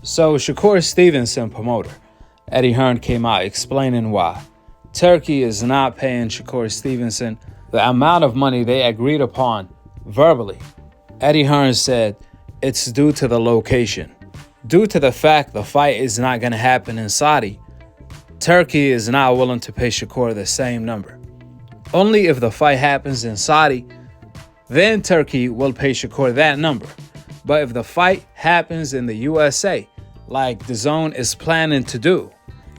So Shakur Stevenson, promoter Eddie Hearn, came out explaining why Turkey is not paying Shakur Stevenson the amount of money they agreed upon verbally. Eddie Hearn said it's due to the location. Due to the fact the fight is not going to happen in Saudi, Turkey is not willing to pay Shakur the same number. Only if the fight happens in Saudi, then Turkey will pay Shakur that number. But if the fight happens in the USA, like DAZN is planning to do,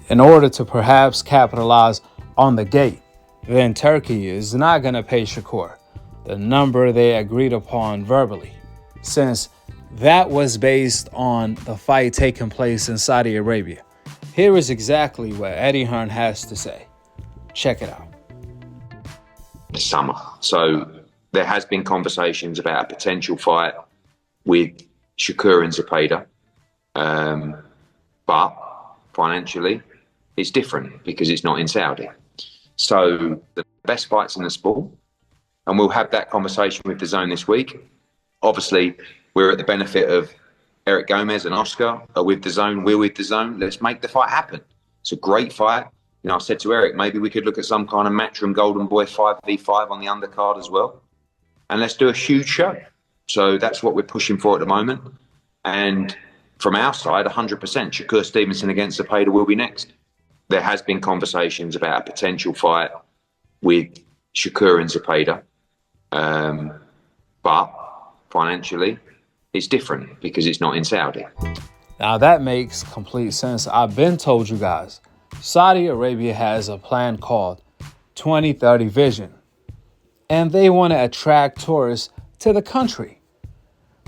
in order to perhaps capitalize on the gate, then Turkey is not going to pay Shakur the number they agreed upon verbally, since that was based on the fight taking place in Saudi Arabia. Here is exactly what Eddie Hearn has to say. Check it out. Summer. So there has been conversations about a potential fight with Shakur and Zepeda. But financially, it's different because it's not in Saudi. So the best fights in the sport, and we'll have that conversation with DAZN this week. Obviously, we're at the benefit of Eric Gomez and Oscar are with DAZN. We're with DAZN. Let's make the fight happen. It's a great fight. You know, I said to Eric, maybe we could look at some kind of Matchroom Golden Boy 5v5 on the undercard as well. And let's do a huge show. So that's what we're pushing for at the moment. And from our side, 100%, Shakur Stevenson against Zepeda will be next. There has been conversations about a potential fight with Shakur and Zepeda. But financially, it's different because it's not in Saudi. Now that makes complete sense. I've been told you guys, Saudi Arabia has a plan called 2030 Vision, and they want to attract tourists to the country.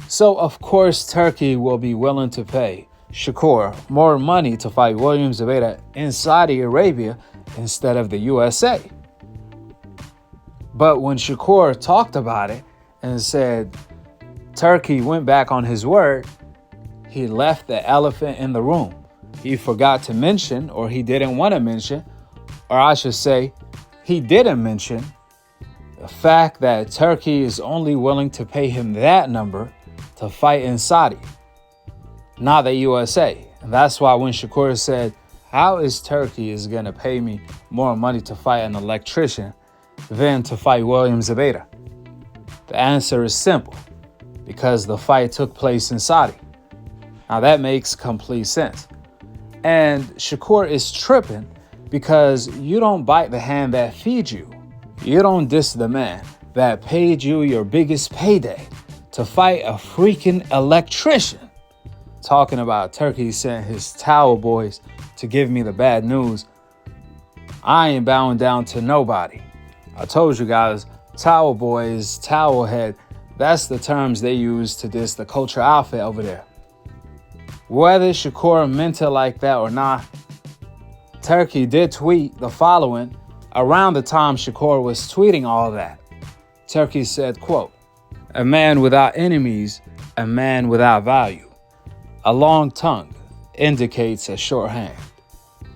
So of course Turkey will be willing to pay Shakur more money to fight William Zepeda in Saudi Arabia instead of the USA. But when Shakur talked about it and said Turkey went back on his word, he left the elephant in the room. He forgot to mention, or he didn't want to mention, or I should say, he didn't mention the fact that Turkey is only willing to pay him that number to fight in Saudi, not the USA. And that's why when Shakur said, how is Turkey is going to pay me more money to fight an electrician than to fight William Zepeda? The answer is simple, because the fight took place in Saudi. Now that makes complete sense. And Shakur is tripping because you don't bite the hand that feeds you. You don't diss the man that paid you your biggest payday to fight a freaking electrician. Talking about Turkey sent his towel boys to give me the bad news. I ain't bowing down to nobody. I told you guys, towel boys, towel head, that's the terms they use to diss the culture outfit over there. Whether Shakur meant it like that or not, Turkey did tweet the following around the time Shakur was tweeting all that. Turkey said, quote, "A man without enemies, a man without value. A long tongue indicates a short hand."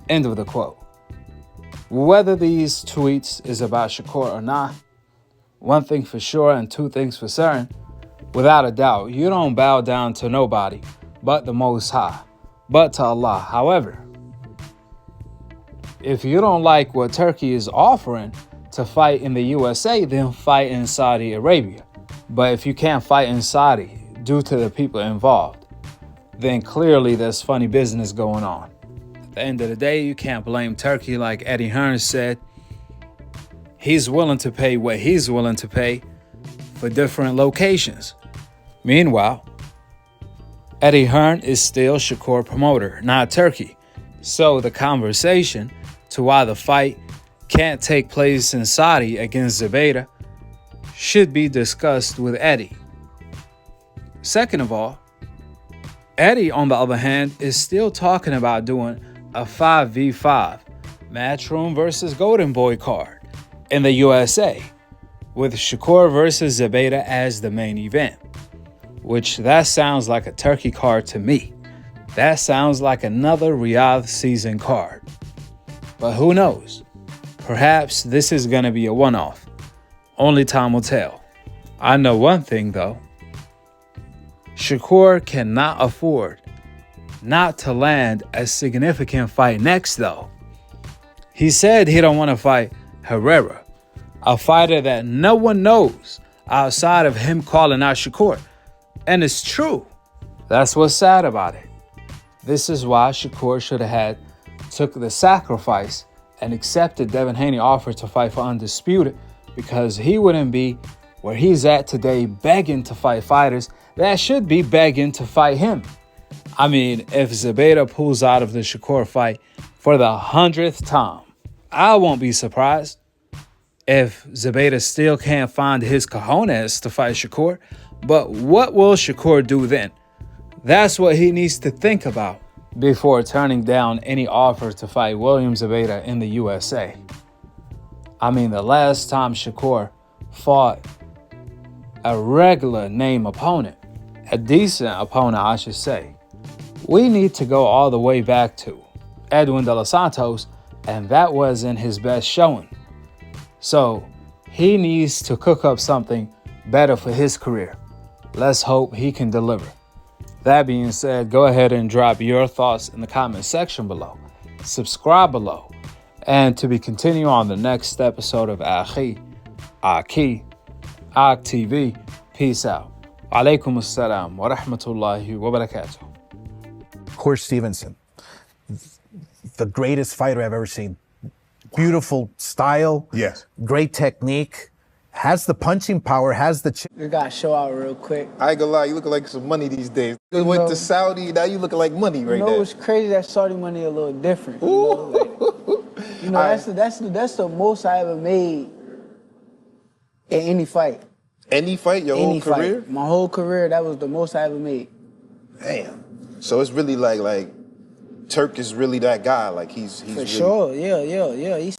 End of the quote. Whether these tweets is about Shakur or not, one thing for sure and two things for certain, without a doubt, you don't bow down to nobody but the Most High, but to Allah. However, if you don't like what Turkey is offering to fight in the USA, then fight in Saudi Arabia. But if you can't fight in Saudi due to the people involved, then clearly there's funny business going on. At the end of the day, you can't blame Turkey. Like Eddie Hearn said, he's willing to pay what he's willing to pay for different locations. Meanwhile, Eddie Hearn is still Shakur promoter, not Turkey. So the conversation to why the fight can't take place in Saudi against Zepeda should be discussed with Eddie. Second of all, Eddie, on the other hand, is still talking about doing a 5v5 Matchroom versus Golden Boy card in the USA, with Shakur versus Zepeda as the main event. Which that sounds like a Turkey card to me. That sounds like another Riyadh season card. But who knows? Perhaps this is going to be a one-off. Only time will tell. I know one thing though. Shakur cannot afford not to land a significant fight next though. He said he don't want to fight Herrera, a fighter that no one knows outside of him calling out Shakur. And it's true. That's what's sad about it. This is why Shakur should have took the sacrifice and accepted Devin Haney's offer to fight for Undisputed, because he wouldn't be where he's at today begging to fight fighters that should be begging to fight him. I mean, if Zepeda pulls out of the Shakur fight for the 100th time, I won't be surprised. If Zepeda still can't find his cojones to fight Shakur, but what will Shakur do then? That's what he needs to think about before turning down any offer to fight William Zepeda in the USA. I mean, the last time Shakur fought a regular name opponent, a decent opponent, I should say, we need to go all the way back to Edwin De Los Santos, and that wasn't his best showing. So he needs to cook up something better for his career. Let's hope he can deliver. That being said, go ahead and drop your thoughts in the comment section below. Subscribe below. And to be continued on the next episode of Akhi, Akhi TV. Peace out. Alaikum assalam wa rahmatullahi wa barakatuh. Shakur Stevenson, the greatest fighter I've ever seen. Beautiful style, Yes. great technique, has the punching power, has the... We gotta show out real quick. I ain't gonna lie, you looking like some money these days. You went to Saudi, now you looking like money right You know now. what's crazy? That Saudi money a little different. That's the most I ever made in any fight. Any fight, your whole career? My whole career, that was the most I ever made. Damn. So it's really like Turk is really that guy. Like he's For really... sure, yeah. He's